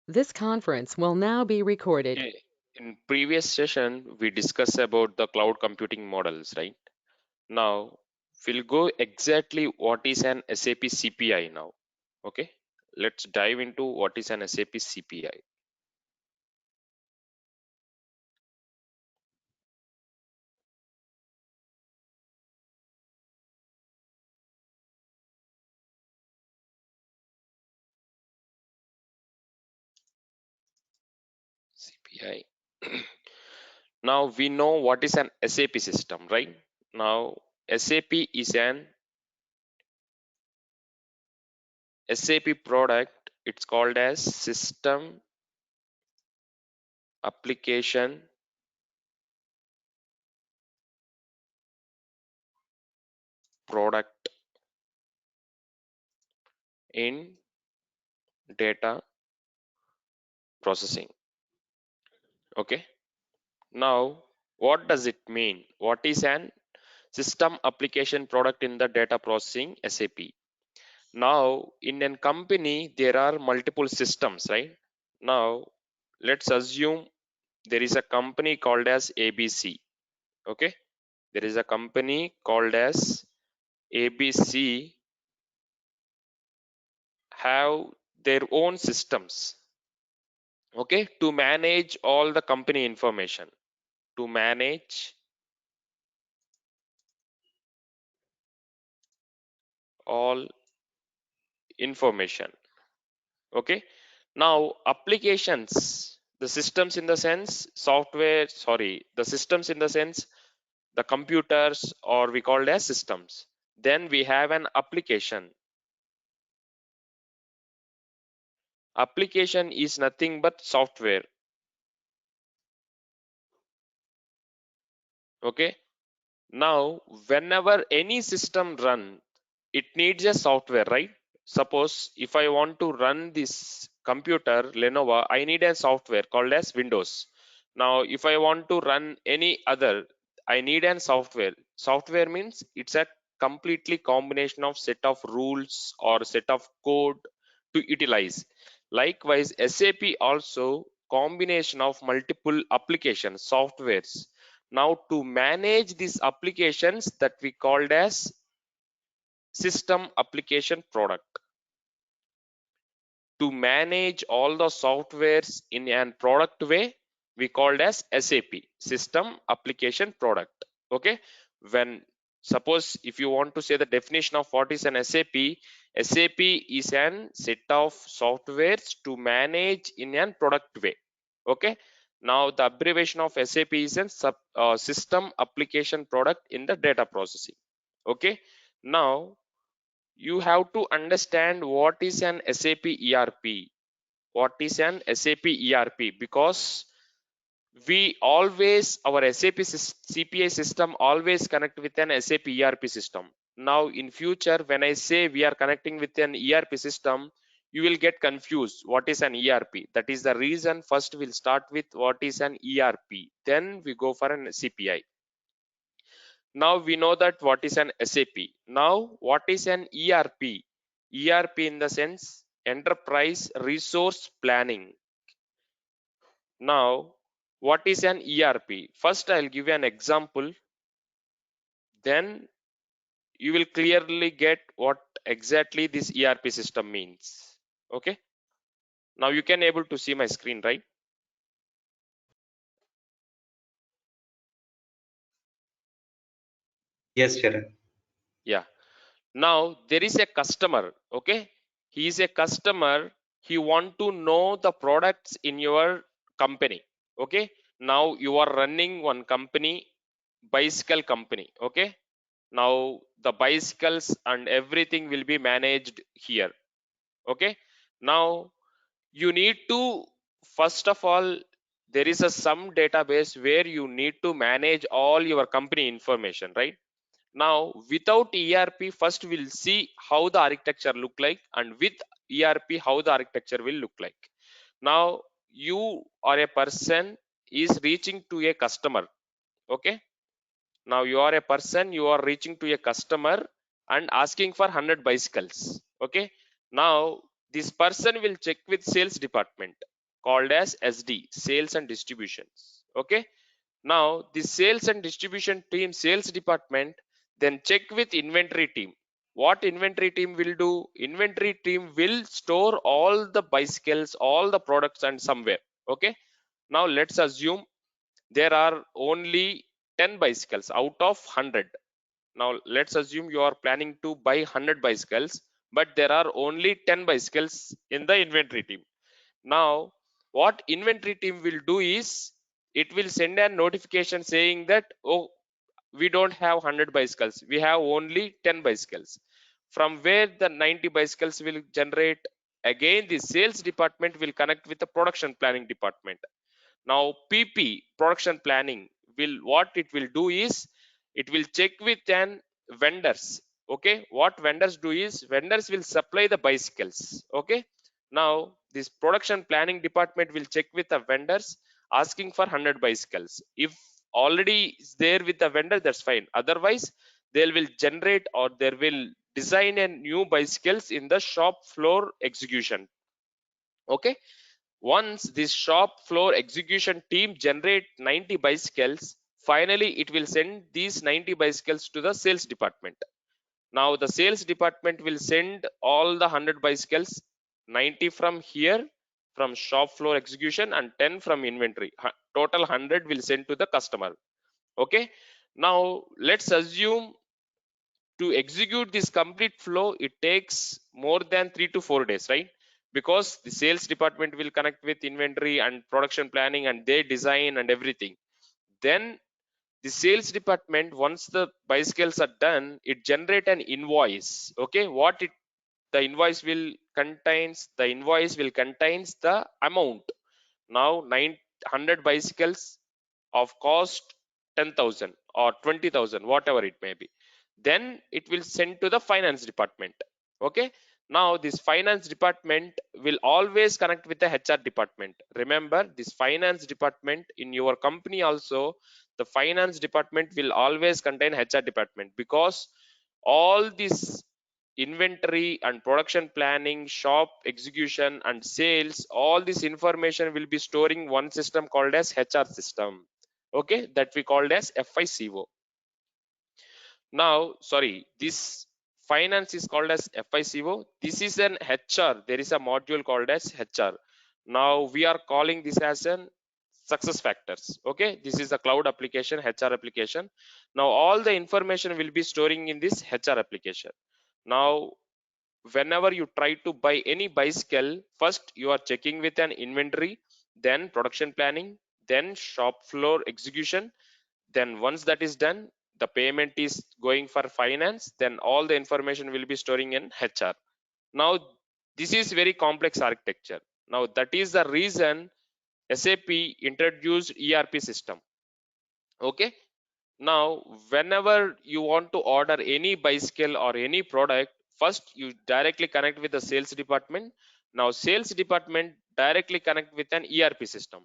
This conference will now be recorded. Okay. In previous session, we discussed about the cloud computing models, right? Now, we'll go exactly what is an SAP CPI now. Okay, let's dive into what is an SAP CPI. CPI. Now we know what is an SAP system, right? Now SAP is an SAP product. It's called as System Application Product in Data Processing. Okay. Now, what does it mean? What is an system application product in the data processing SAP? Now, in a company, there are multiple systems, right? Now, let's assume there is a company called as ABC. Okay, there is a company called as ABC have their own systems. Okay, to manage all the company information, to manage all information. Okay, now applications, the systems in the sense software, sorry, the systems in the sense the computers, or we call it as systems. Then we have an application. Application is nothing but software. Okay, now whenever any system run, it needs a software, right? Suppose if I want to run this computer Lenovo, I need a software called as Windows. Now if I want to run any other, I need an software. Software means it's a completely combination of set of rules or set of code to utilize. Likewise, SAP also combination of multiple applications, softwares. Now to manage these applications, that we called as system application product. To manage all the softwares in a product way, we called as SAP, system application product. Okay, when suppose if you want to say the definition of what is an SAP, SAP is an set of softwares to manage in a product way. Okay, now the abbreviation of SAP is a system application product in the data processing. Okay, now you have to understand what is an SAP ERP. What is an SAP ERP? Because we always, our SAP CPI system always connect with an SAP ERP system. Now in future, when I say we are connecting with an ERP system, you will get confused. What is an ERP? That is the reason first we'll start with what is an ERP. Then we go for an CPI. Now we know that what is an SAP. Now what is an ERP? ERP in the sense enterprise resource planning. Now what is an ERP? First I'll give you an example, then you will clearly get what exactly this ERP system means. Okay, now you can able to see my screen, right? Yes, Sharan. Yeah, now there is a customer. Okay, he is a customer, he want to know the products in your company. Okay, now you are running one company, bicycle company. Okay, now the bicycles and everything will be managed here. Okay, now you need to, first of all, there is a some database where you need to manage all your company information, right? Now without ERP, first we'll see how the architecture look like, and with ERP how the architecture will look like. Now you are a person is reaching to a customer. Okay, now you are a person, you are reaching to a customer and asking for 100 bicycles. Okay, now this person will check with sales department. called as SD, sales and distributions. Okay. Now the sales and distribution team, sales department, then check with inventory team. What inventory team will do? Inventory team will store all the bicycles, all the products and somewhere. Okay. Now let's assume there are only 10 bicycles out of 100. Now let's assume you are planning to buy 100 bicycles, but there are only 10 bicycles in the inventory team. Now what inventory team will do is it will send a notification saying that, oh, we don't have 100 bicycles, we have only 10 bicycles. From where the 90 bicycles will generate? Again, the sales department will connect with the production planning department. Now PP, production planning, will what it will do is it will check with an vendors. Okay, what vendors do is vendors will supply the bicycles. Okay, now this production planning department will check with the vendors asking for 100 bicycles. If already is there with the vendor, that's fine. Otherwise they will generate or they will design a new bicycles in the shop floor execution. Okay, once this shop floor execution team generate 90 bicycles, finally it will send these 90 bicycles to the sales department. Now the sales department will send all the 100 bicycles, 90 from here from shop floor execution and 10 from inventory. Total 100 will send to the customer. Okay. Now let's assume to execute this complete flow it takes more than 3 to 4 days, right? Because the sales department will connect with inventory and production planning and they design and everything. Then the sales department, once the bicycles are done, it generate an invoice. Okay, what it the invoice will contains, the invoice will contains the amount. Now 900 bicycles of cost 10,000 or 20,000, whatever it may be. Then it will send to the finance department. Okay, now this finance department will always connect with the HR department. Remember, this finance department in your company also, the finance department will always contain HR department, because all this inventory and production planning, shop execution and sales, all this information will be storing one system called as HR system. Okay, that we called as FICO. Now sorry, this finance is called as FICO. This is an HR, there is a module called as HR. Now we are calling this as an success factors. Okay, this is a cloud application, HR application. Now all the information will be storing in this HR application. Now whenever you try to buy any bicycle, first you are checking with an inventory, then production planning, then shop floor execution. Then once that is done, the payment is going for finance, then all the information will be storing in HR. Now this is very complex architecture. Now that is the reason SAP introduced ERP system. Okay, now whenever you want to order any bicycle or any product, first you directly connect with the sales department. Now sales department directly connect with an ERP system.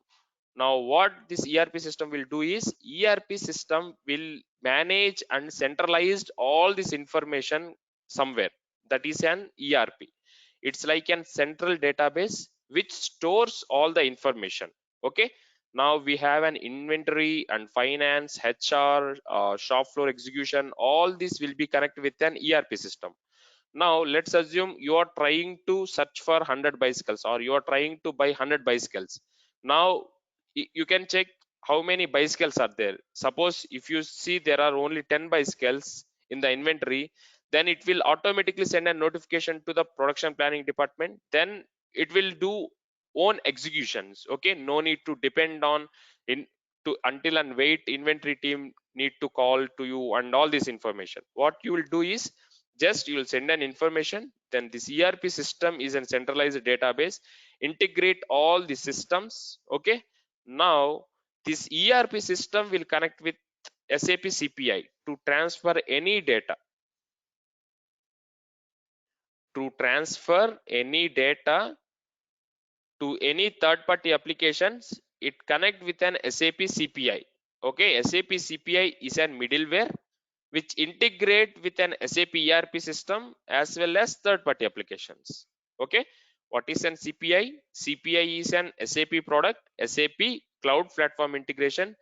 Now what this ERP system will do is ERP system will manage and centralized all this information somewhere. That is an ERP. It's like an central database which stores all the information. Okay, now we have an inventory and finance, HR, shop floor execution, all this will be connected with an ERP system. Now let's assume you are trying to search for 100 bicycles or you are trying to buy 100 bicycles. Now you can check how many bicycles are there. Suppose if you see there are only 10 bicycles in the inventory, then it will automatically send a notification to the production planning department. Then it will do own executions. Okay, no need to depend on in to until and wait inventory team need to call to you and all this information. What you will do is just you will send an information, then this ERP system is a centralized database, integrate all the systems. Okay, now this ERP system will connect with SAP CPI to transfer any data. To transfer any data to any third-party applications, it connect with an SAP CPI. Okay, SAP CPI is a middleware which integrate with an SAP ERP system as well as third-party applications. Okay, What is an CPI? CPI is an SAP product, SAP Cloud Platform Integration.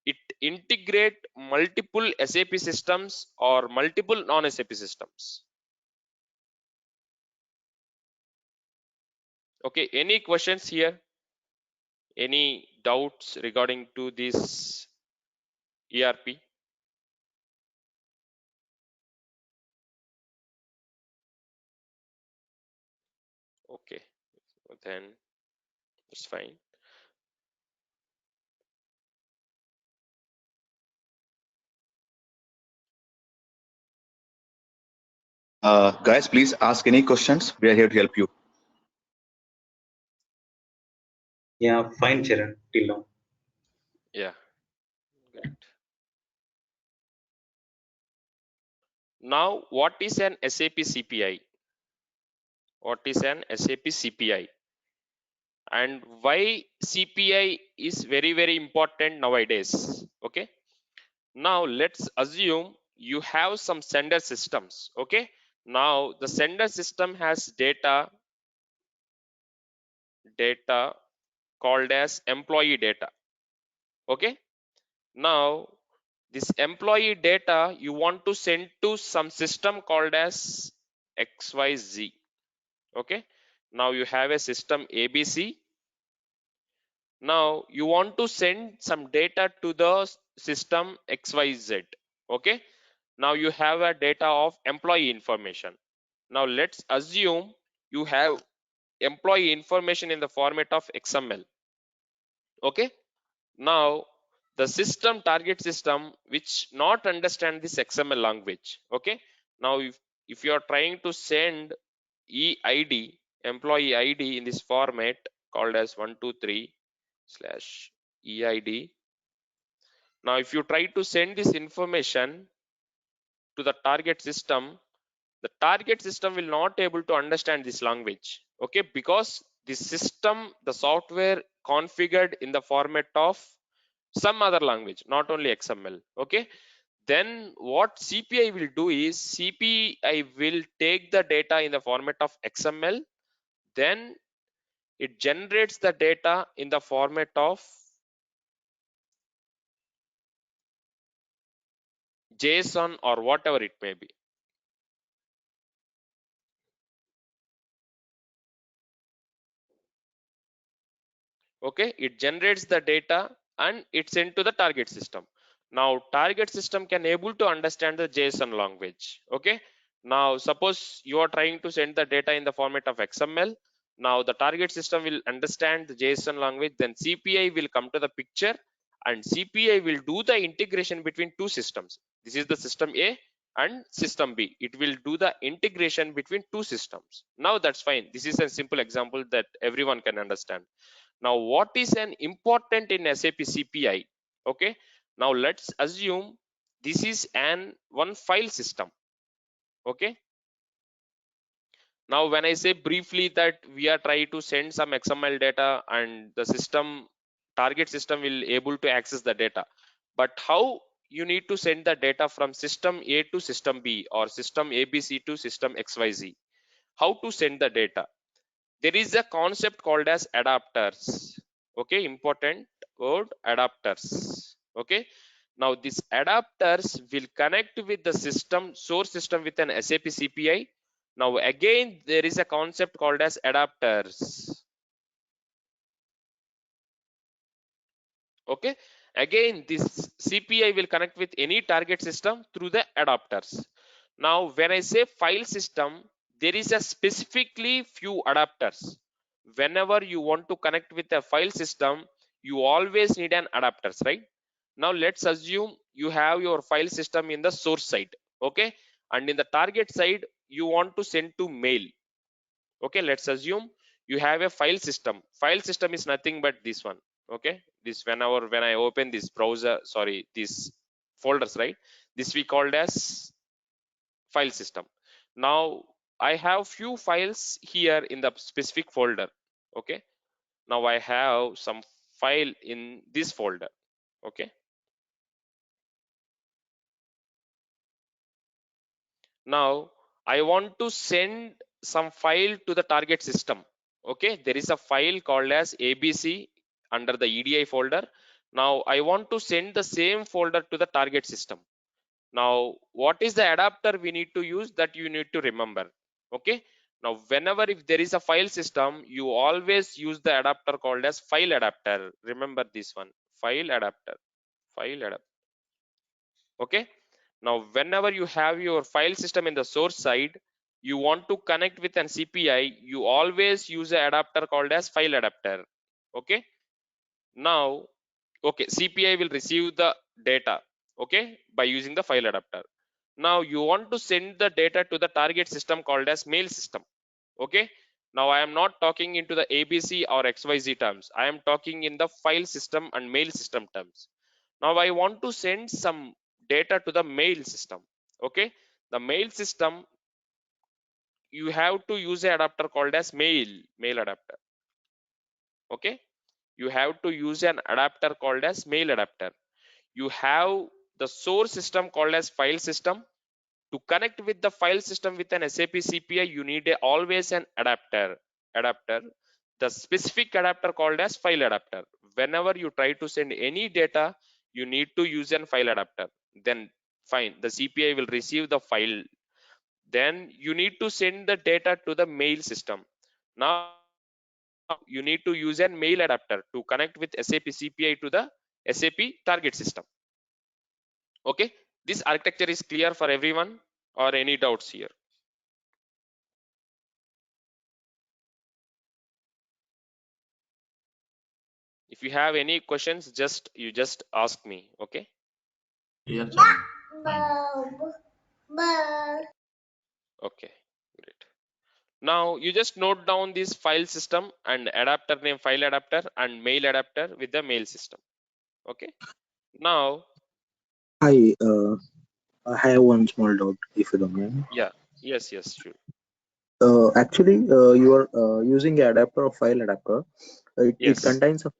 It integrate multiple SAP systems or multiple non-SAP systems. Okay, any questions here? Any doubts regarding to this ERP? Okay, then it's fine. Guys, please ask any questions. We are here to help you. Yeah, fine, Charan, till now. Yeah, great. Now, what is an SAP CPI? What is an SAP CPI? And why CPI is very, very important nowadays? Okay. Now, let's assume you have some sender systems. Okay. Now, the sender system has data called as employee data. Okay. Now, this employee data you want to send to some system called as XYZ. Okay. Now you have a system ABC. Now you want to send some data to the system XYZ. Okay. Now you have a data of employee information. Now let's assume you have employee information in the format of XML. Okay. Now the system target system which not understand this XML language. Okay. Now if you are trying to send EID, employee ID in this format called as 123/EID. Now if you try to send this information to the target system, the target system will not able to understand this language. Okay, because the system, the software configured in the format of some other language, not only XML. Okay, then what CPI will do is CPI will take the data in the format of XML, then it generates the data in the format of JSON or whatever it may be. Okay, it generates the data and it's sent to the target system. Now target system can able to understand the JSON language. Okay, now suppose you are trying to send the data in the format of XML. Now the target system will understand the JSON language, then CPI will come to the picture and CPI will do the integration between two systems. This is the system A and system B. It will do the integration between two systems. Now that's fine. This is a simple example that everyone can understand. Now what is an important in SAP CPI? Okay, now let's assume this is an one file system. Okay, now when I say briefly that we are trying to send some XML data and the system, target system will able to access the data, but how you need to send the data from system A to system B or system ABC to system XYZ? How to send the data? There is a concept called as adapters. Okay, important word, adapters. Okay, now these adapters will connect with the system, source system with an SAP CPI. Now again there is a concept called as adapters. Okay, again this CPI will connect with any target system through the adapters. Now when I say file system, there is a specifically few adapters. Whenever you want to connect with a file system, you always need an adapters, right? Now let's assume you have your file system in the source side. Okay, and in the target side you want to send to mail. Okay, let's assume you have a file system. File system is nothing but this one. Okay, this whenever when I open this browser, sorry, these folders, right, this we called as file system. Now I have few files here in the specific folder. Okay, now I have some file in this folder. Okay, now I want to send some file to the target system. Okay, there is a file called as ABC under the EDI folder. Now I want to send the same folder to the target system. Now what is the adapter we need to use, that you need to remember. Okay, now whenever if there is a file system, you always use the adapter called as file adapter. Remember this one, file adapter, file adapter. Okay, now whenever you have your file system in the source side, you want to connect with an CPI, you always use an adapter called as file adapter. Okay, now okay, CPI will receive the data, okay, by using the file adapter. Now you want to send the data to the target system called as mail system. Okay, now I am not talking into the ABC or XYZ terms, I am talking in the file system and mail system terms. Now I want to send some data to the mail system. Okay, the mail system, you have to use an adapter called as mail adapter. Okay, you have to use an adapter called as mail adapter. You have the source system called as file system. To connect with the file system with an SAP CPI, you need always an adapter, the specific adapter called as file adapter. Whenever you try to send any data, you need to use an file adapter. Then fine, the CPI will receive the file. Then you need to send the data to the mail system. Now you need to use an mail adapter to connect with SAP CPI to the SAP target system. Okay, this architecture is clear for everyone, or any doubts here? If you have any questions, you just ask me. Okay, Yes, sir. Fine. okay, great. Now you just note down this file system and adapter name file adapter and mail adapter with the mail system. Okay, now I have one small doubt, if you don't mind. yeah, yes, sure. Actually, you are using a adapter of file adapter. It Yes, contains a,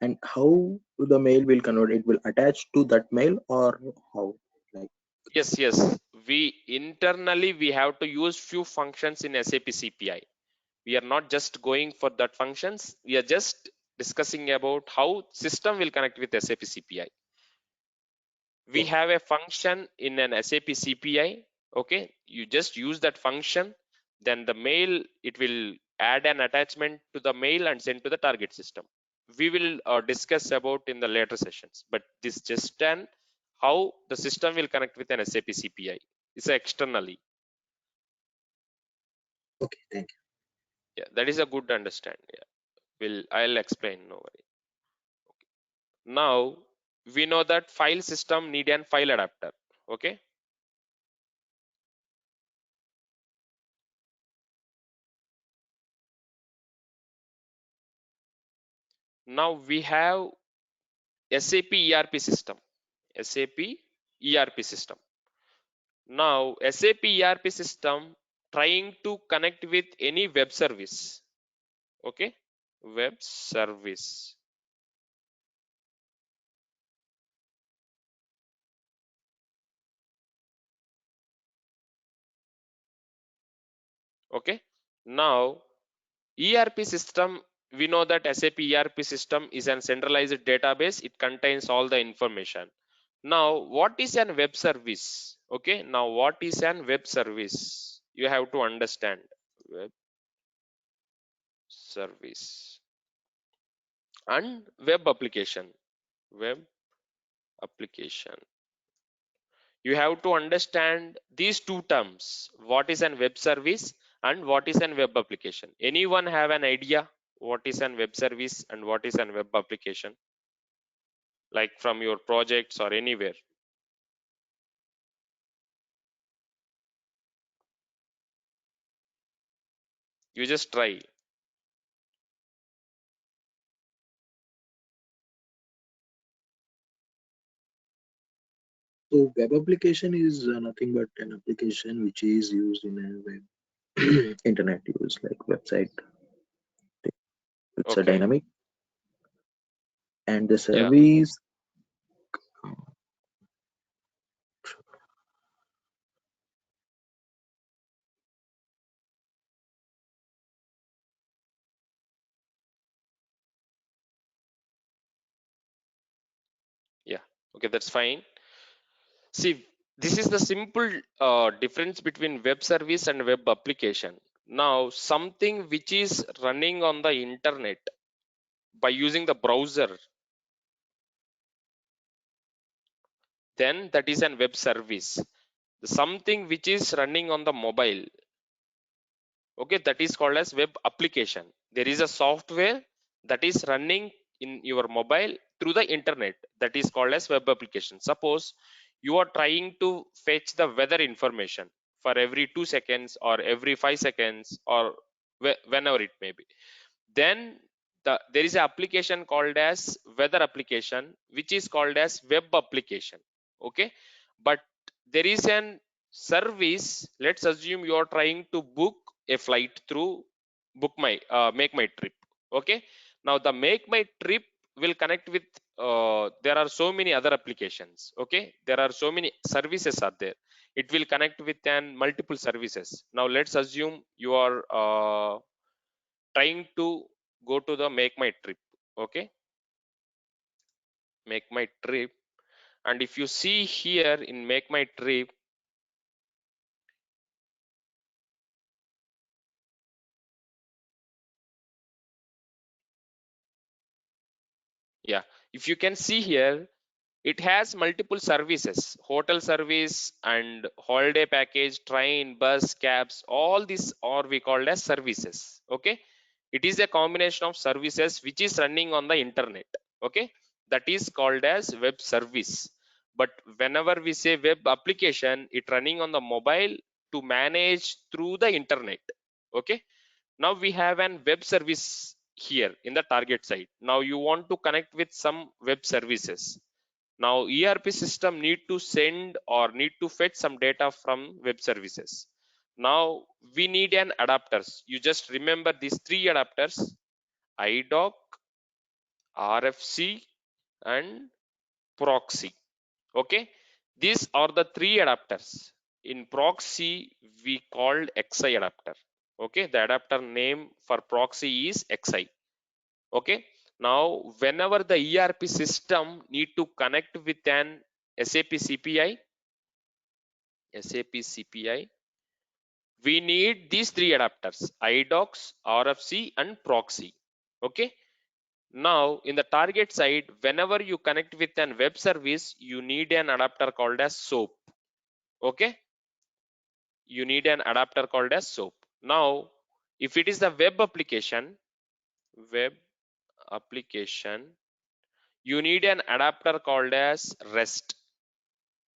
and how the mail will convert? It will attach to that mail, or how? Like, yes, we internally we have to use few functions in SAP CPI. We are not just going for that functions, we are just discussing about how system will connect with SAP CPI. We okay, have a function in an SAP CPI. Okay, you just use that function, then the mail, it will add an attachment to the mail and send to the target system. We will discuss about in the later sessions, but this just an how the system will connect with an SAP CPI. It's externally. okay, thank you. Yeah, that is a good understand. Yeah, I'll explain, no worry. Now we know that file system need an file adapter. Okay, now we have SAP ERP system. SAP ERP system. Now SAP ERP system trying to connect with any web service. Okay, web service. Okay, now ERP system, we know that SAP ERP system is an centralized database. It contains all the information. Now what is an web service? Okay, now what is an web service? You have to understand. Web service and web application. Web application, you have to understand these two terms, what is an web service and what is an web application. Anyone have an idea what is an web service and what is an web application, like from your projects or anywhere? You just try. So, web application is nothing but an application which is used in a web internet use, like website. It's a Okay, dynamic, and the yeah, service. Okay, that's fine. See, this is the simple difference between web service and web application. Now, something which is running on the internet by using the browser, then that is an web service. Something which is running on the mobile, okay, that is called as web application. There is a software that is running in your mobile through the internet, that is called as web application. Suppose you are trying to fetch the weather information for every 2 seconds or every 5 seconds or whenever it may be, then there is an application called as weather application, which is called as web application. Okay, but there is an service. Let's assume you are trying to book a flight through book my make my trip. Okay, now the make my trip will connect with there are so many other applications. Okay, there are so many services are there. It will connect with an multiple services. Now let's assume you are trying to go to the make my trip. Okay, make my trip, and if you see here in make my trip, yeah, if you can see here, it has multiple services: hotel service and holiday package, train, bus, cabs. All these are we called as services. Okay, it is a combination of services which is running on the internet. Okay, that is called as web service. But whenever we say web application, it running on the mobile to manage through the internet. Okay, now we have an web service here in the target site. Now you want to connect with some web services. Now ERP system need to send or need to fetch some data from web services. Now we need an adapters. You just remember these three adapters: IDOC, RFC, and proxy. Okay, these are the three adapters. In proxy we called XI adapter. Okay, the adapter name for proxy is XI. Okay, now whenever the ERP system need to connect with an SAP CPI, we need these three adapters: IDOCS, RFC, and proxy. Okay, now in the target side, whenever you connect with an web service, you need an adapter called as SOAP. Okay, you need an adapter called as SOAP. Now if it is the web application, you need an adapter called as REST.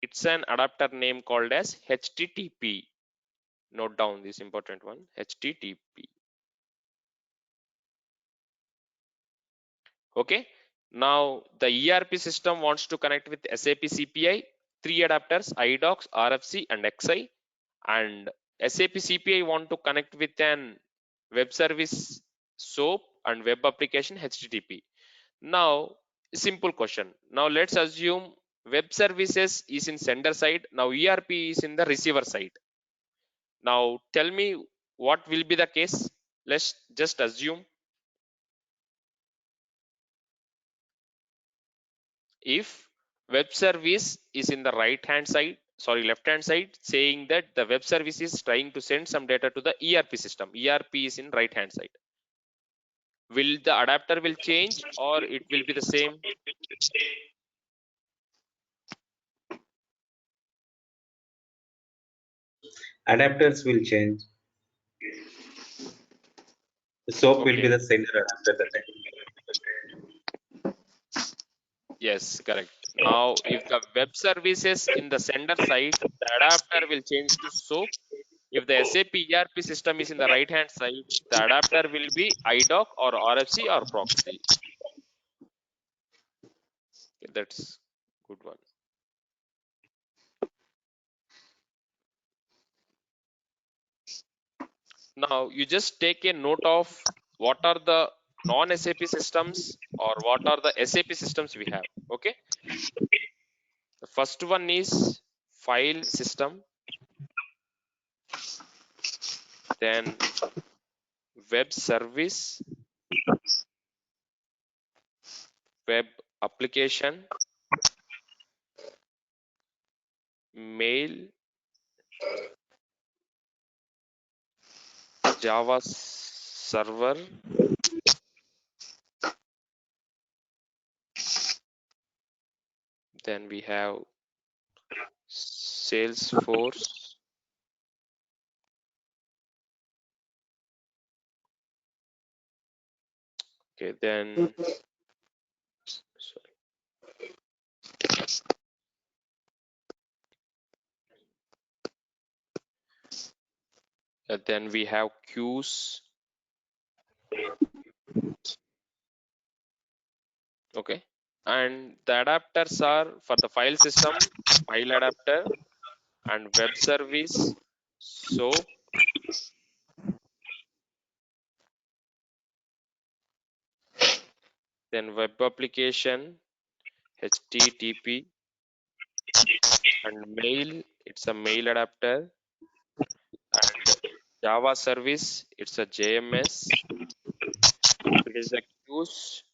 It's an adapter name called as HTTP. Note down this important one: HTTP. Okay, now the ERP system wants to connect with SAP CPI, three adapters: IDOCS, RFC, and XI. And SAP CPI want to connect with an web service SOAP and web application HTTP. Now simple question. Now let's assume web services is in sender side. Now ERP is in the receiver side. Now tell me what will be the case. Let's just assume if web service is in the left hand side, saying that the web service is trying to send some data to the ERP system. ERP is in right hand side. Will the adapter will change or it will be the same? Adapters will change. The SOAP will be Okay. the sender adapter that time. Yes, correct. Now, if the web service is in the sender side, the adapter will change to SOAP. If the SAP ERP system is in the right hand side, the adapter will be IDOC or RFC or proxy. Okay, that's good one. Now, you just take a note of what are the non-SAP systems or what are the SAP systems we have. Okay. The first one is file system, then web service, web application, mail Java server, then we have Salesforce, okay, then sorry. Then we have queues, okay, and the adapters are for the file system, file adapter, and web service, SOAP, then web application, HTTP, and mail, it's a mail adapter, and Java service, it's a JMS. If it is a queues,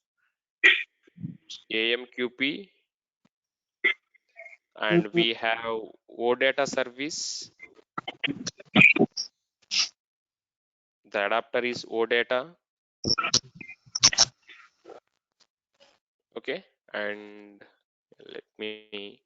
AMQP, and we have OData service. The adapter is OData, okay, and let me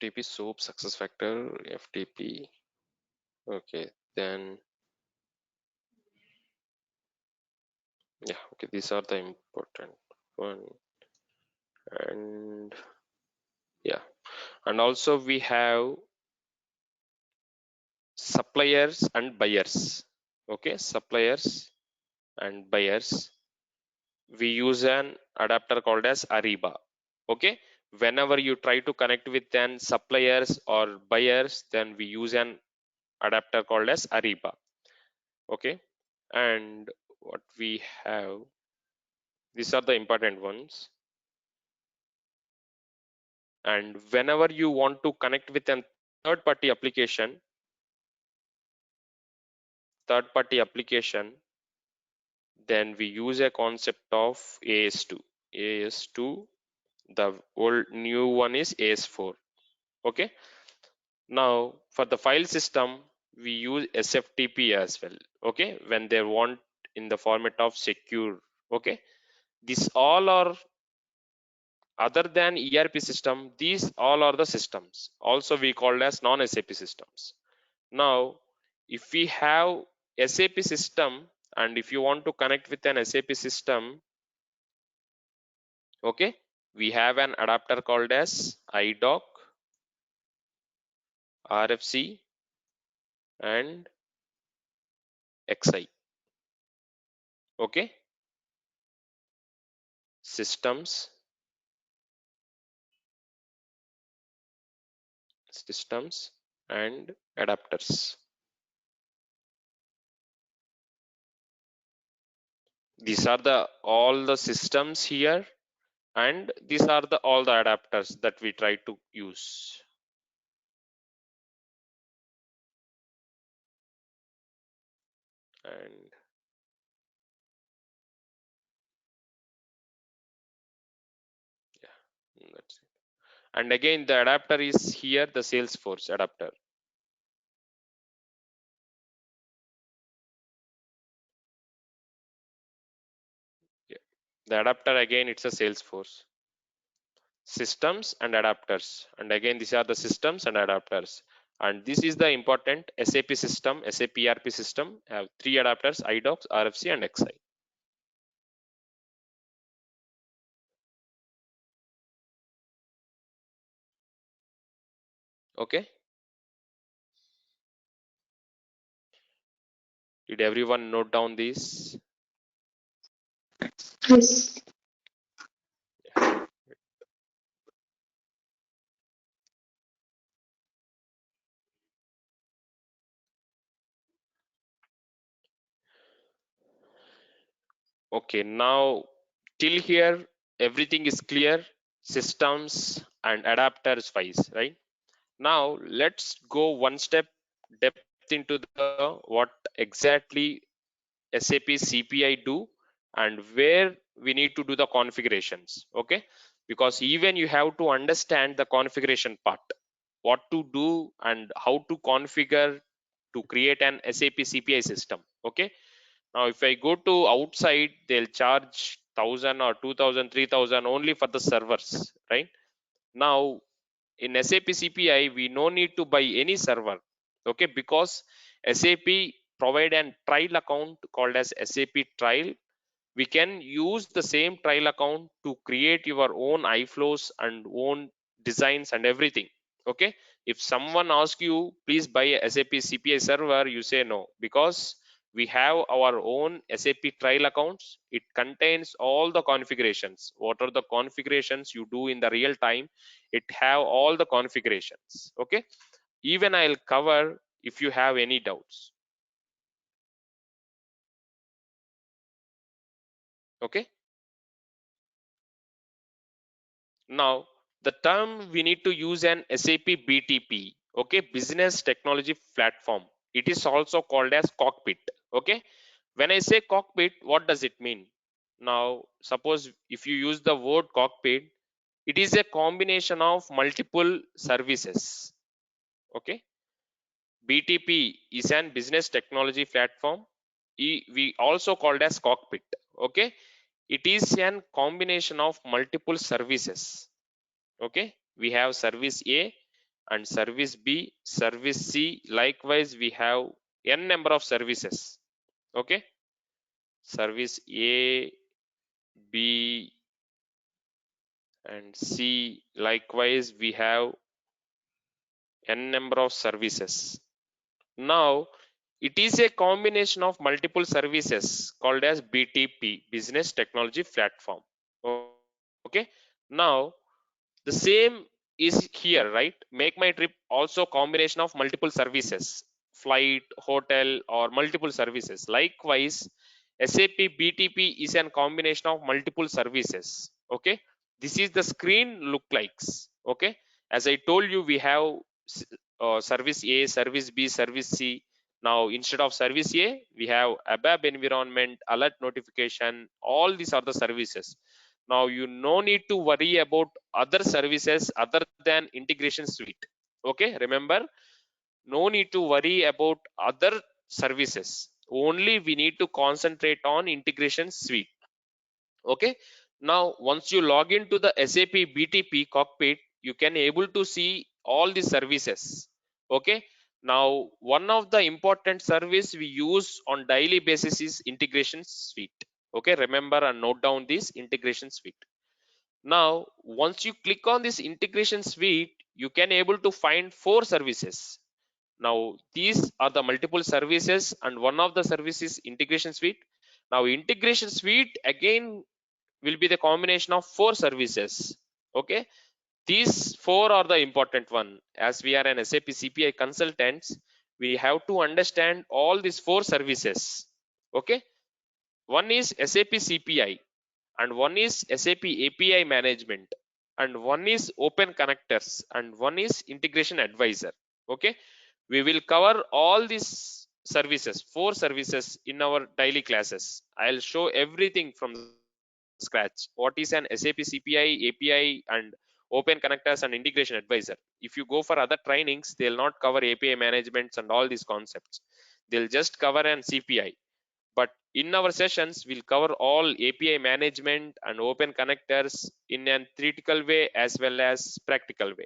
FTP SOAP success factor, FTP, okay, then yeah, okay, these are the important one, and yeah, and also we have suppliers and buyers, okay, suppliers and buyers. We use an adapter called as Ariba, okay. Whenever you try to connect with an suppliers or buyers, then we use an adapter called as Ariba, okay. And what we have, these are the important ones. And whenever you want to connect with a third party application, then we use a concept of AS2. The old new one is AS4, okay. Now for the file system, we use SFTP as well, okay, when they want in the format of secure, okay. These all are, other than ERP system, these all are the systems. Also we called as non-SAP systems. Now, if we have SAP system and if you want to connect with an SAP system, okay, we have an adapter called as iDoc, RFC, and XI, okay, systems, and adapters. These are the all the systems here, and these are the all the adapters that we try to use. And yeah, that's it. And again, the adapter is here, the Salesforce adapter. The adapter, again, it's a Salesforce. Systems and adapters, and again these are the systems and adapters, and this is the important SAP system. SAP ERP system have 3 adapters: iDocs, RFC and XI. Okay, did everyone note down these? Yes. Okay, now till here everything is clear, systems and adapters wise, right? Now let's go one step depth into the what exactly SAP CPI do and where we need to do the configurations. Okay, because even you have to understand the configuration part, what to do and how to configure to create an SAP CPI system. Okay, now if I go to outside, they'll charge 1000 or 2000, 3000 only for the servers, right? Now in SAP CPI, we no need to buy any server. Okay, because SAP provide an trial account called as SAP trial. We can use the same trial account to create your own iFlows and own designs and everything. Okay, if someone asks you please buy a SAP CPI server, you say no, because we have our own SAP trial accounts. It contains all the configurations. What are the configurations you do in the real time? It have all the configurations. Okay, even I'll cover if you have any doubts. Okay, now the term we need to use an SAP BTP. Okay, business technology platform. It is also called as cockpit. Okay, when I say cockpit, what does it mean? Now suppose if you use the word cockpit, it is a combination of multiple services. Okay, BTP is an business technology platform. We also called as cockpit. Okay, it is an combination of multiple services. Okay, we have service A and service B, service C. Likewise, we have n number of services. Okay, service A, B and C. Likewise, we have n number of services. Now it is a combination of multiple services called as BTP, business technology platform. Okay, now the same is here, right? Make my trip also combination of multiple services, flight, hotel or multiple services. Likewise, SAP BTP is a combination of multiple services. Okay, this is the screen look likes. Okay, as I told you, we have service A, service B, service C. Now instead of service A, we have ABAP environment, alert notification. All these are the services. Now you no need to worry about other services other than integration suite. Okay, remember, no need to worry about other services. Only we need to concentrate on integration suite. Okay, now once you log into the SAP BTP cockpit, you can able to see all the services. Okay, now one of the important service we use on daily basis is integration suite. Okay, remember and note down this integration suite. Now once you click on this integration suite, you can able to find 4 services. Now these are the multiple services and one of the services integration suite. Now integration suite again will be the combination of 4 services. Okay, these 4 are the important one. As we are an SAP CPI consultants, we have to understand all these 4 services. Okay, one is SAP CPI and one is SAP API management and one is open connectors and one is integration advisor. Okay, we will cover all these services, 4 services in our daily classes. I'll show everything from scratch. What is an SAP CPI, API and open connectors and integration advisor? If you go for other trainings, they'll not cover API managements and all these concepts. They'll just cover an CPI. But in our sessions, we'll cover all API management and open connectors in a theoretical way as well as practical way.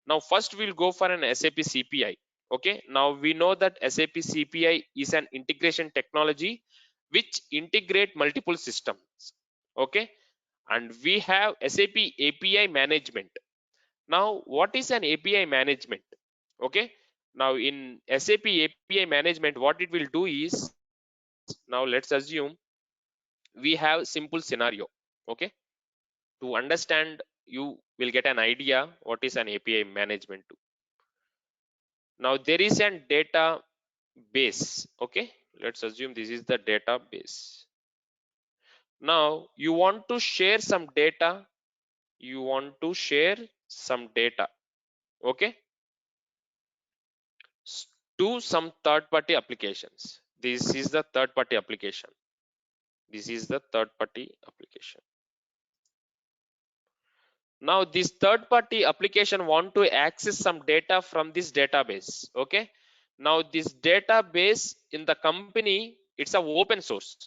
Now, first we'll go for an SAP CPI. Okay, now we know that SAP CPI is an integration technology which integrate multiple systems. Okay, and we have SAP API management. Now, what is an API management? Okay, now in SAP API management, what it will do is, now let's assume we have simple scenario. Okay, to understand, you will get an idea what is an API management. Now there is an database. Okay, let's assume this is the database. Now you want to share some data. You want to share some data. Okay, to some third-party applications. This is the third-party application. This is the third-party application. Now this third-party application want to access some data from this database. Okay, now this database in the company, it's a open source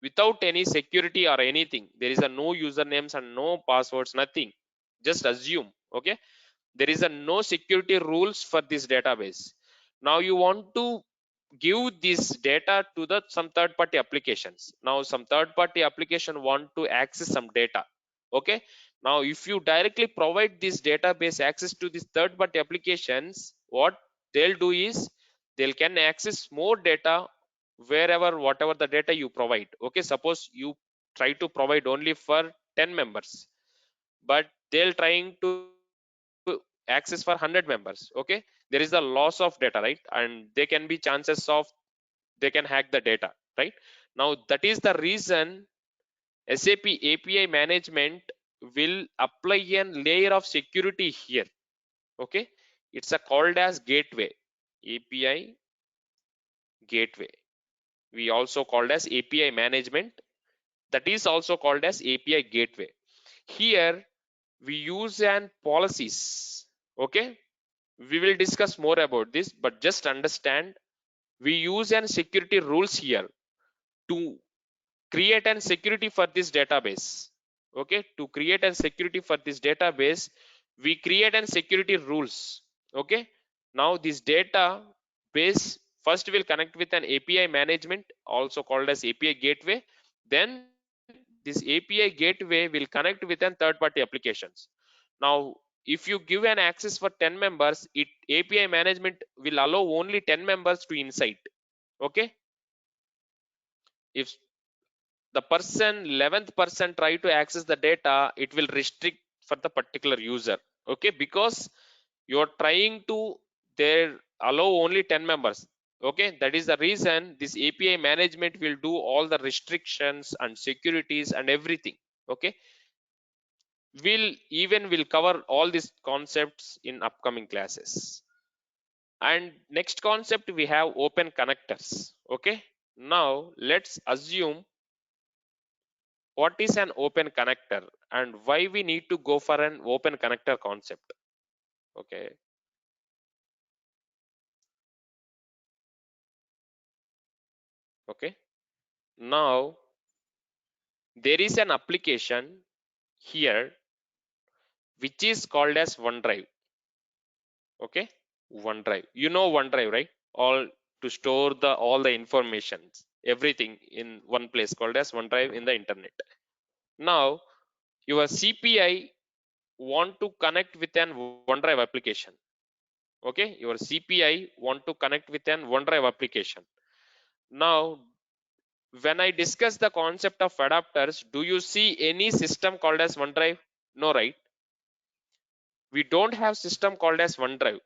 without any security or anything. There is a no usernames and no passwords, nothing. Just assume. Okay, there is a no security rules for this database. Now you want to give this data to the some third-party applications. Now some third-party application want to access some data. Okay, now if you directly provide this database access to these third-party applications, what they'll do is they can access more data wherever, whatever the data you provide. Okay, suppose you try to provide only for 10 members, but they'll trying to access for 100 members. Okay, there is a loss of data, right? And there can be chances of they can hack the data, right? Now that is the reason SAP API management will apply a layer of security here. Okay, it's a called as gateway. API gateway, we also called as API management, that is also called as API gateway. Here we use an policies. Okay, we will discuss more about this, but just understand we use an security rules here to create an security for this database. Okay, to create an security for this database, we create an security rules. Okay, now this database first will connect with an API management, also called as API gateway. Then this API gateway will connect with an third-party applications. Now if you give an access for 10 members, it API management will allow only 10 members to insight. Okay, if the person 11th person try to access the data, it will restrict for the particular user. Okay, because you're trying to there allow only 10 members. Okay, that is the reason this API management will do all the restrictions and securities and everything. Okay, will cover all these concepts in upcoming classes. And next concept we have open connectors. Okay, now let's assume what is an open connector and why we need to go for an open connector concept. Okay, okay, now there is an application here which is called as OneDrive. Okay, OneDrive, you know OneDrive, right? All to store the all the informations, everything in one place, called as OneDrive in the internet. Now your CPI want to connect with an OneDrive application. Okay, your CPI want to connect with an OneDrive application. Now when I discuss the concept of adapters, do you see any system called as OneDrive? No, right? We don't have system called as OneDrive.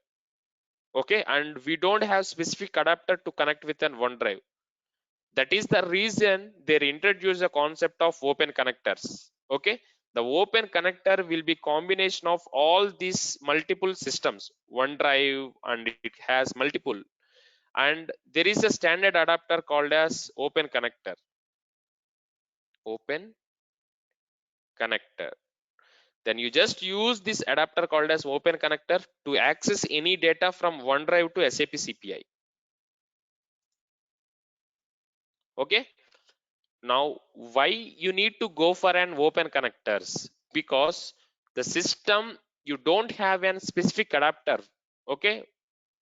Okay, and we don't have specific adapter to connect with an OneDrive. That is the reason they introduce a concept of open connectors. Okay, the open connector will be combination of all these multiple systems, OneDrive, and it has multiple. And there is a standard adapter called as open connector. Open connector. Then you just use this adapter called as open connector to access any data from OneDrive to SAP CPI. Okay. Now, why you need to go for an open connectors? Because the system, you don't have a specific adapter. Okay.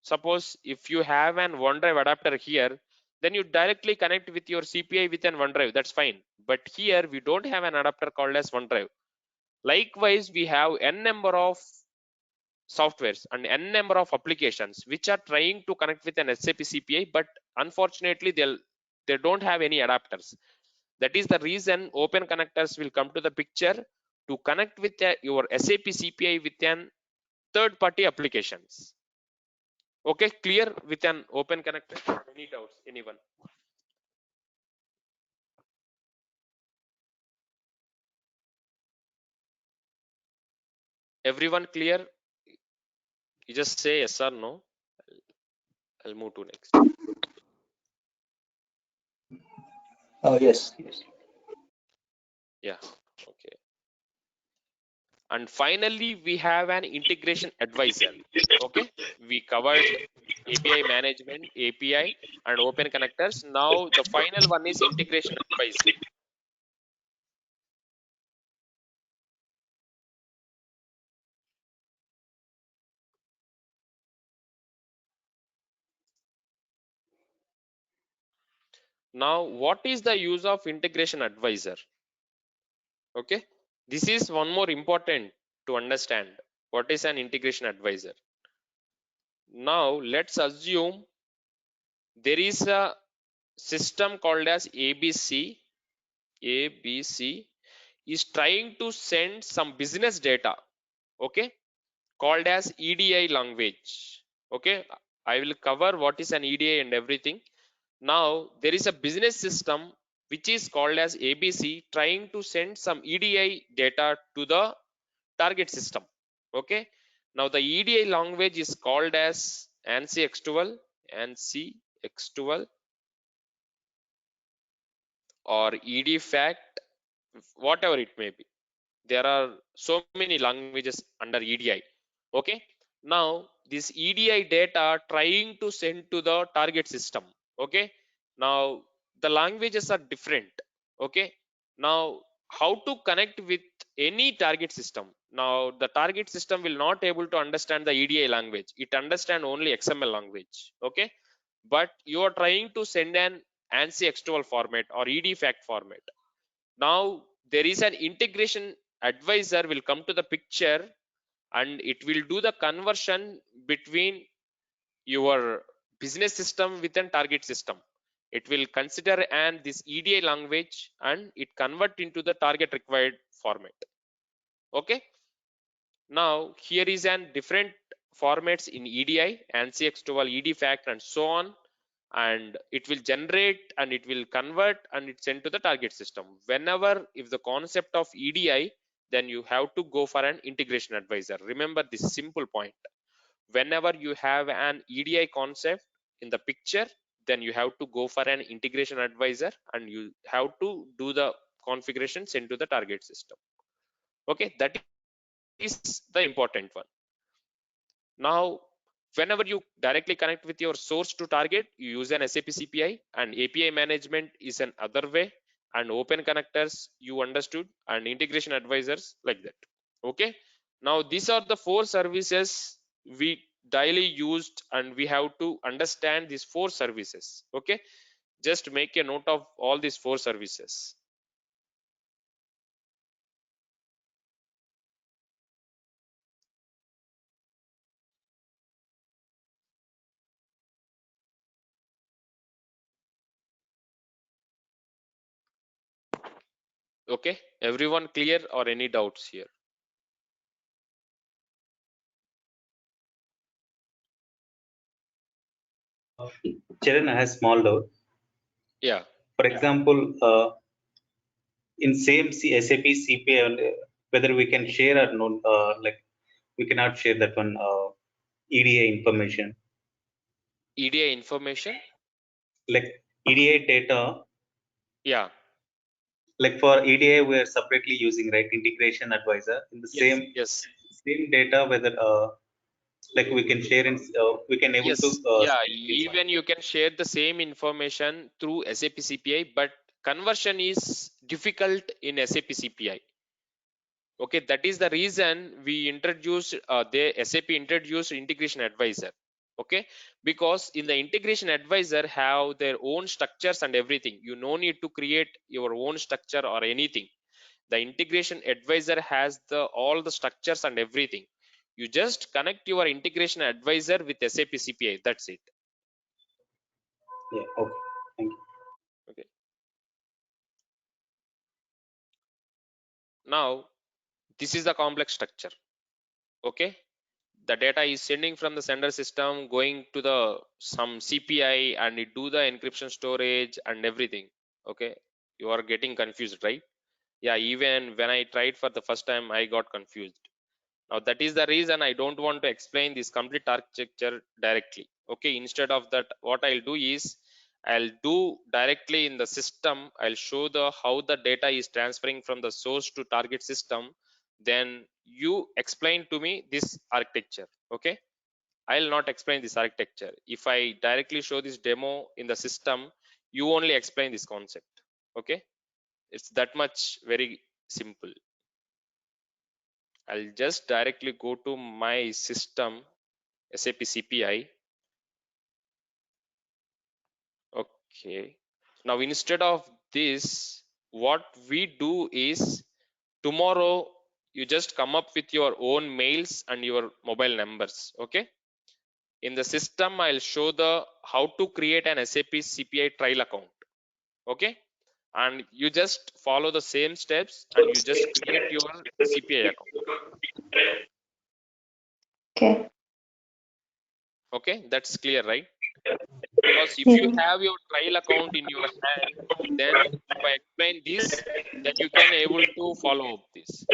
Suppose if you have an OneDrive adapter here, then you directly connect with your CPI with an OneDrive. That's fine. But here we don't have an adapter called as OneDrive. Likewise, we have n number of softwares and n number of applications which are trying to connect with an SAP CPI, but unfortunately they don't have any adapters. That is the reason open connectors will come to the picture to connect with your SAP CPI with an third party applications. Okay, clear with an open connector? Any doubts, anyone? Everyone clear? You just say yes or no. I'll move to next. Yes. Yeah, okay. And finally, we have an integration advisor. Okay, we covered API management, API, and open connectors. Now the final one is integration advisor. Now, what is the use of integration advisor? Okay, this is one more important to understand. What is an integration advisor? Now, let's assume there is a system called as ABC. ABC is trying to send some business data, okay, called as EDI language. Okay, I will cover what is an EDI and everything. Now there is a business system which is called as ABC trying to send some EDI data to the target system. Okay, now the EDI language is called as ANSI X12, ANSI X12 or EDFACT, whatever it may be. There are so many languages under EDI. Okay, now this EDI data trying to send to the target system. Okay, now the languages are different. Okay, now how to connect with any target system? Now the target system will not able to understand the EDI language. It understand only XML language. Okay, but you are trying to send an ANSI X12 format or EDFACT format. Now there is an integration advisor will come to the picture and it will do the conversion between your business system with a target system. It will consider and this EDI language and it convert into the target required format. Okay, now here is an different formats in EDI, ANSI X12, EDFACT and so on, and it will generate and it will convert and it's sent to the target system. Whenever if the concept of EDI, then you have to go for an integration advisor. Remember this simple point. Whenever you have an EDI concept in the picture, then you have to go for an integration advisor and you have to do the configuration sent to the target system. Okay, that is the important one. Now whenever you directly connect with your source to target, you use an SAP CPI, and API management is an other way, and open connectors you understood, and integration advisors like that. Okay, now these are the 4 services we daily used and we have to understand these 4 services. Okay, just make a note of all these 4 services. Okay, everyone clear or any doubts here? Charan, I have small doubt. Yeah, For example, in same SAP CPI, whether we can share or not, like we cannot share that one EDI information. EDI information. Like EDI data, Yeah, like for EDI, we are separately using right integration advisor in the yes, same yes. data, whether like we can share in we can able Yes, to yeah, inside. even you can share the same information through SAP CPI, but conversion is difficult in SAP CPI. Okay, that is the reason we introduced the SAP introduced integration advisor. Okay, because in the integration advisor have their own structures and everything. You no need to create your own structure or anything. The integration advisor has the all the structures and everything. You just connect your integration advisor with SAP CPI. That's it. Yeah, okay, thank you. Okay. Now this is the complex structure. Okay. The data is sending from the sender system going to the some CPI and it do the encryption storage and everything. Okay. You are getting confused, right? Yeah, even when I tried for the first time, I got confused. Now that is the reason I don't want to explain this complete architecture directly. Okay, instead of that, what I'll do is I'll do directly in the system. I'll show the how the data is transferring from the source to target system. Then you explain to me this architecture. Okay, I'll not explain this architecture. If I directly show this demo in the system, you only explain this concept. Okay, it's that much very simple. I'll just directly go to my system, SAP CPI. Okay. Now, instead of this, what we do is tomorrow you just come up with your own mails and your mobile numbers. Okay. In the system, I'll show the how to create an SAP CPI trial account. Okay. And you just follow the same steps and you just create your CPI account. Okay. Okay. That's clear, right? Because if you have your trial account in your hand, then if I explain this, then you can able to follow up this.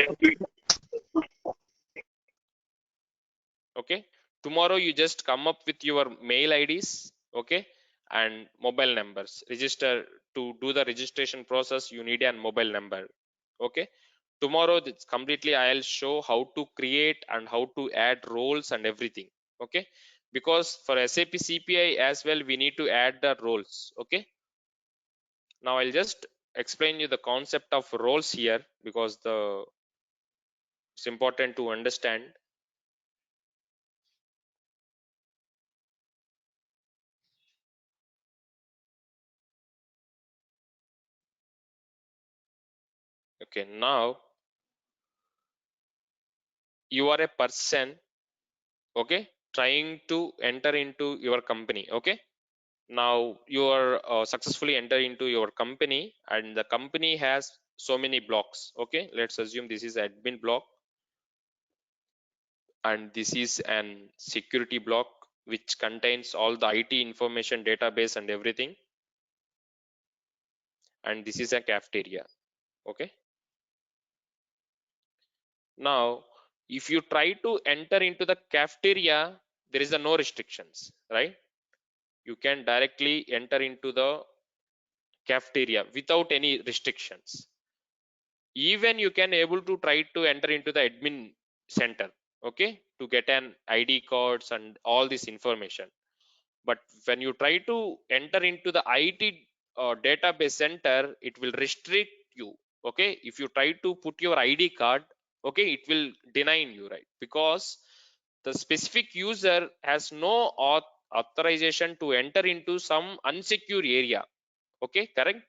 Okay, tomorrow you just come up with your mail IDs, okay, and mobile numbers. Register to do the registration process, you need a mobile number. Okay, tomorrow it's completely I'll show how to create and how to add roles and everything. Okay, because for SAP CPI as well we need to add the roles. Okay, now I'll just explain you the concept of roles here because it's important to understand. Okay, now you are a person, okay, trying to enter into your company. Okay, now you are successfully enter into your company and the company has so many blocks. Okay, let's assume this is admin block and this is an security block which contains all the IT information database and everything, and this is a cafeteria. Okay, now if you try to enter into the cafeteria, there is a no restrictions, right? You can directly enter into the cafeteria without any restrictions. Even you can able to try to enter into the admin center, okay, to get an ID cards and all this information. But when you try to enter into the IT database center, it will restrict you. Okay, if you try to put your ID card, okay, it will deny you, right? Because the specific user has no authorization to enter into some unsecure area. Okay, correct.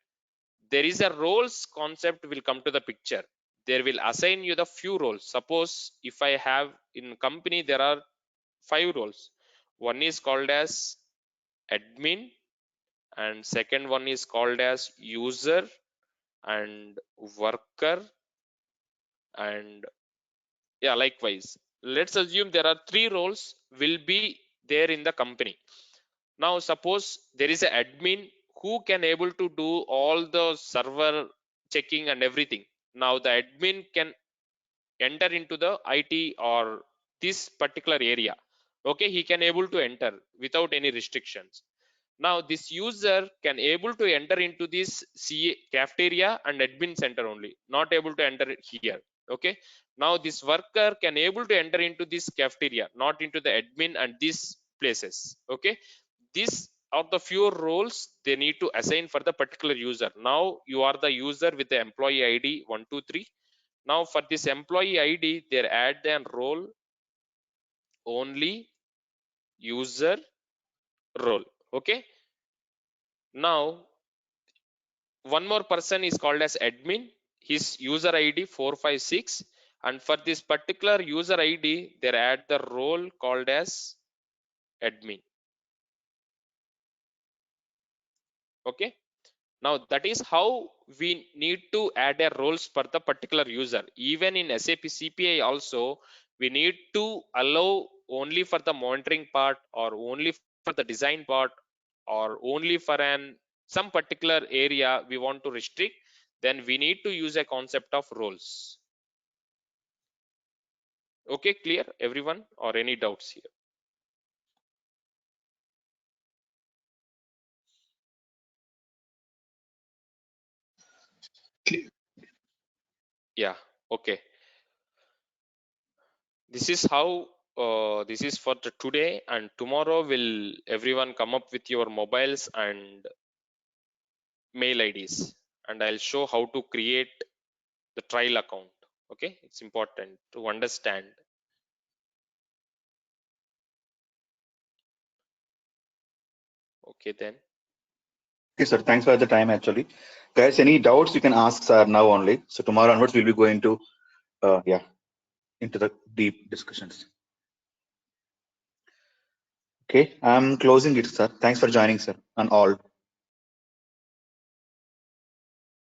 There is a roles concept will come to the picture. There will assign you the few roles. Suppose if I have in company there are 5 roles. One is called as admin and second one is called as user and worker, and yeah, likewise let's assume there are 3 roles will be there in the company. Now suppose there is an admin who can able to do all the server checking and everything. Now the admin can enter into the IT or this particular area. Okay, he can able to enter without any restrictions. Now this user can able to enter into this cafeteria and admin center only, not able to enter it here. Okay, now this worker can able to enter into this cafeteria, not into the admin and these places. Okay, these are the few roles they need to assign for the particular user. Now you are the user with the employee ID 123. Now for this employee ID, they add an role only user role. Okay, now one more person is called as admin. His user ID 456, and for this particular user ID, they add the role called as admin. Okay, now that is how we need to add a roles for the particular user. Even in SAP CPI also, we need to allow only for the monitoring part, or only for the design part, or only for some particular area we want to restrict. Then we need to use a concept of roles. Okay, clear everyone, or any doubts here? Clear. Yeah, okay. This is how this is for the today, and tomorrow will everyone come up with your mobiles and mail IDs, and I'll show how to create the trial account. Okay, it's important to understand. Okay, then. Okay, sir. Thanks for the time, actually. Guys, any doubts you can ask, sir, now only. So tomorrow onwards, we'll be going to, into the deep discussions. Okay, I'm closing it, sir. Thanks for joining, sir, and all.